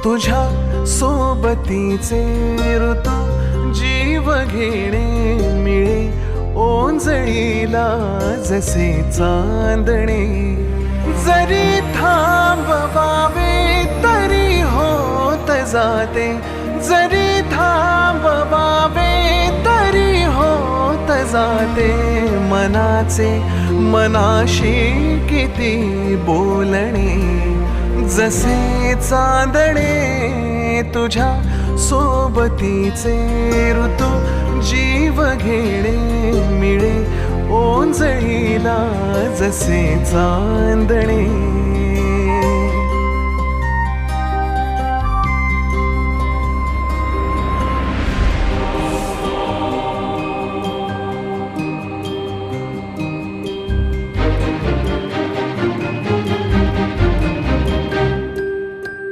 तुझ्या सोबतीचे ऋतू जीव घेणे मिळे ओंजळीला जसे चांदणे. जरी थांबवावे तरी होत जाते, जरी थांबवावे तरी होत जाते. मनाचे मनाशी किती बोलणे, जसे चांदणे तुझ्या सोबतीचे ऋतू जीव घेणे मिळे ओंजळीला जसे चांदणे.